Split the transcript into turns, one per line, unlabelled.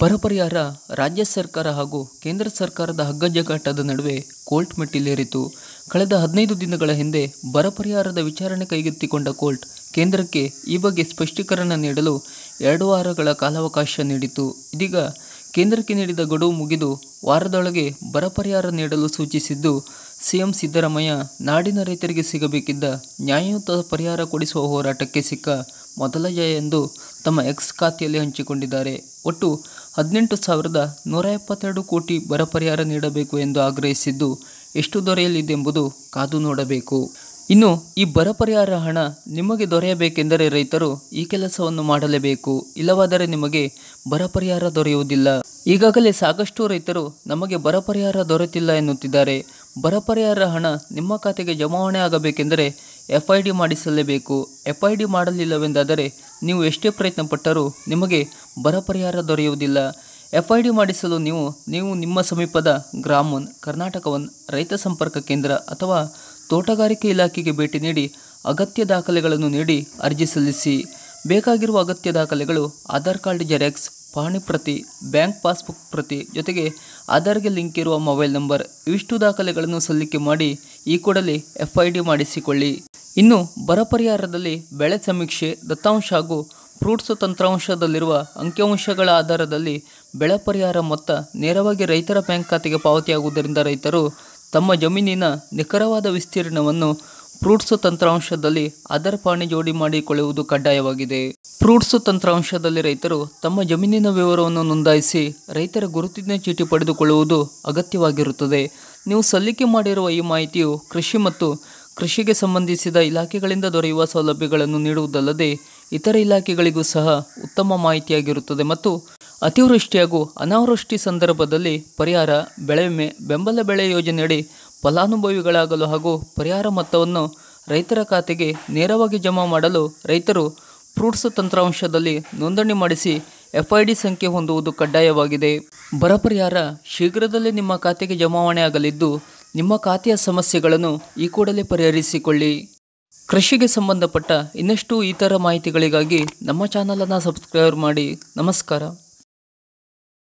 ಬರ ಪರಿಹಾರ ರಾಜ್ಯ ಸರ್ಕಾರ ಹಾಗೂ ಕೇಂದ್ರ ಸರ್ಕಾರದ ಹಗ್ಗಜಗ್ಗಾಟದ ನಡುವೆ ಕೋರ್ಟ್ ಮೆಟ್ಟಿಲೇರಿತು. ಕಳೆದ 15 ದಿನಗಳ ಹಿಂದೆ ಬರ ಪರಿಹಾರದ ವಿಚಾರಣೆ ಕೈಗೆತ್ತಿಕೊಂಡ ಕೋರ್ಟ್ ಕೇಂದ್ರಕ್ಕೆ ಈ ಬಗ್ಗೆ ಸ್ಪಷ್ಟೀಕರಣ ನೀಡಲು 2 ವಾರಗಳ ಕಾಲಾವಕಾಶ ನೀಡಿತು. ಇದೀಗ ಕೇಂದ್ರಕ್ಕೆ ನೀಡಿದ ಗಡುವು ಮುಗಿದು ವಾರದೊಳಗೆ ಬರ ಪರಿಹಾರ ನೀಡಲು ಸೂಚಿಸಿದ್ದು, ಸಿಎಂ ಸಿದ್ದರಾಮಯ್ಯ ನಾಡಿನ ರೈತರಿಗೆ ಸಿಗಬೇಕಿದ್ದ ನ್ಯಾಯಯುತ ಪರಿಹಾರ ಕೊಡಿಸುವ ಹೋರಾಟಕ್ಕೆ ಸಿಕ್ಕ ಮೊದಲ ಜಯ ಎಂದು ತಮ್ಮ ಎಕ್ಸ್ ಖಾತೆಯಲ್ಲಿ ಹಂಚಿಕೊಂಡಿದ್ದಾರೆ. ಒಟ್ಟು 18,172 ಕೋಟಿ ಬರ ಪರಿಹಾರ ನೀಡಬೇಕು ಎಂದು ಆಗ್ರಹಿಸಿದ್ದು, ಎಷ್ಟು ದೊರೆಯಲಿದೆಂಬುದು ಕಾದು ನೋಡಬೇಕು. ಇನ್ನು ಈ ಬರ ಪರಿಹಾರ ಹಣ ನಿಮಗೆ ದೊರೆಯಬೇಕೆಂದರೆ ರೈತರು ಈ ಕೆಲಸವನ್ನು ಮಾಡಲೇಬೇಕು, ಇಲ್ಲವಾದರೆ ನಿಮಗೆ ಬರ ಪರಿಹಾರ ದೊರೆಯುವುದಿಲ್ಲ. ಈಗಾಗಲೇ ಸಾಕಷ್ಟು ರೈತರು ನಮಗೆ ಬರ ಪರಿಹಾರ ದೊರೆತಿಲ್ಲ ಎನ್ನುತ್ತಿದ್ದಾರೆ. ಬರ ಪರಿಹಾರ ಹಣ ನಿಮ್ಮ ಖಾತೆಗೆ ಜಮಾವಣೆ ಆಗಬೇಕೆಂದರೆ FID ಮಾಡಿಸಲೇಬೇಕು. FID ಮಾಡಲಿಲ್ಲವೆಂದಾದರೆ ನೀವು ಎಷ್ಟೇ ಪ್ರಯತ್ನ ಪಟ್ಟರೂ ನಿಮಗೆ ಬರ ಪರಿಹಾರ ದೊರೆಯುವುದಿಲ್ಲ. FID ಮಾಡಿಸಲು ನೀವು ನಿಮ್ಮ ಸಮೀಪದ ಗ್ರಾಮ ಒನ್, ಕರ್ನಾಟಕ ಒನ್, ರೈತ ಸಂಪರ್ಕ ಕೇಂದ್ರ ಅಥವಾ ತೋಟಗಾರಿಕೆ ಇಲಾಖೆಗೆ ಭೇಟಿ ನೀಡಿ ಅಗತ್ಯ ದಾಖಲೆಗಳನ್ನು ನೀಡಿ ಅರ್ಜಿ ಸಲ್ಲಿಸಿ. ಬೇಕಾಗಿರುವ ಅಗತ್ಯ ದಾಖಲೆಗಳು ಆಧಾರ್ ಕಾರ್ಡ್ ಜೆರಾಕ್ಸ್, ಪಹಣಿ ಪ್ರತಿ, ಬ್ಯಾಂಕ್ ಪಾಸ್ಬುಕ್ ಪ್ರತಿ ಜೊತೆಗೆ ಆಧಾರ್ಗೆ ಲಿಂಕ್ ಇರುವ ಮೊಬೈಲ್ ನಂಬರ್, ಇವಿಷ್ಟು ದಾಖಲೆಗಳನ್ನು ಸಲ್ಲಿಕೆ ಮಾಡಿ ಈ ಕೂಡಲೇ FID ಮಾಡಿಸಿಕೊಳ್ಳಿ. ಇನ್ನು ಬರ ಪರಿಹಾರದಲ್ಲಿ ಬೆಳೆ ಸಮೀಕ್ಷೆ, ದತ್ತಾಂಶ ಹಾಗೂ ಫ್ರೂಟ್ಸ್ ತಂತ್ರಾಂಶದಲ್ಲಿರುವ ಅಂಕಿಅಂಶಗಳ ಆಧಾರದಲ್ಲಿ ಬೆಳೆ ಪರಿಹಾರ ಮೊತ್ತ ನೇರವಾಗಿ ರೈತರ ಬ್ಯಾಂಕ್ ಖಾತೆಗೆ ಪಾವತಿಯಾಗುವುದರಿಂದ ರೈತರು ತಮ್ಮ ಜಮೀನಿನ ನಿಖರವಾದ ವಿಸ್ತೀರ್ಣವನ್ನು ಫ್ರೂಟ್ಸ್ ತಂತ್ರಾಂಶದಲ್ಲಿ ಆಧಾರ್ ಪಹಣಿ ಜೋಡಿ ಮಾಡಿಕೊಳ್ಳುವುದು ಕಡ್ಡಾಯವಾಗಿದೆ. ಫ್ರೂಟ್ಸ್ ತಂತ್ರಾಂಶದಲ್ಲಿ ರೈತರು ತಮ್ಮ ಜಮೀನಿನ ವಿವರವನ್ನು ನೋಂದಾಯಿಸಿ ರೈತರ ಗುರುತಿನ ಚೀಟಿ ಪಡೆದುಕೊಳ್ಳುವುದು ಅಗತ್ಯವಾಗಿರುತ್ತದೆ. ನೀವು ಸಲ್ಲಿಕೆ ಮಾಡಿರುವ ಈ ಮಾಹಿತಿಯು ಕೃಷಿ ಮತ್ತು ಕೃಷಿಗೆ ಸಂಬಂಧಿಸಿದ ಇಲಾಖೆಗಳಿಂದ ದೊರೆಯುವ ಸೌಲಭ್ಯಗಳನ್ನು ನೀಡುವುದಲ್ಲದೆ ಇತರ ಇಲಾಖೆಗಳಿಗೂ ಸಹ ಉತ್ತಮ ಮಾಹಿತಿಯಾಗಿರುತ್ತದೆ ಮತ್ತು ಅತಿವೃಷ್ಟಿ ಹಾಗೂ ಅನಾವೃಷ್ಟಿ ಸಂದರ್ಭದಲ್ಲಿ ಪರಿಹಾರ, ಬೆಳೆ ವಿಮೆ, ಬೆಂಬಲ ಬೆಳೆ ಯೋಜನೆಯಡಿ ಫಲಾನುಭವಿಗಳಾಗಲು ಹಾಗೂ ಪರಿಹಾರ ಮೊತ್ತವನ್ನು ರೈತರ ಖಾತೆಗೆ ನೇರವಾಗಿ ಜಮಾ ಮಾಡಲು ರೈತರು ಫ್ರೂಟ್ಸ್ ತಂತ್ರಾಂಶದಲ್ಲಿ ನೋಂದಣಿ ಮಾಡಿಸಿ FID ಸಂಖ್ಯೆ ಹೊಂದುವುದು ಕಡ್ಡಾಯವಾಗಿದೆ. ಬರ ಪರಿಹಾರ ಶೀಘ್ರದಲ್ಲೇ ನಿಮ್ಮ ಖಾತೆಗೆ ಜಮಾವಣೆ ಆಗಲಿದ್ದು, ನಿಮ್ಮ ಖಾತೆಯ ಸಮಸ್ಯೆಗಳನ್ನು ಈ ಕೂಡಲೇ ಪರಿಹರಿಸಿಕೊಳ್ಳಿ. ಕೃಷಿಗೆ ಸಂಬಂಧಪಟ್ಟ ಇನ್ನಷ್ಟು ಇತರ ಮಾಹಿತಿಗಳಿಗಾಗಿ ನಮ್ಮ ಚಾನಲನ್ನು ಸಬ್ಸ್ಕ್ರೈಬ್ ಮಾಡಿ. ನಮಸ್ಕಾರ.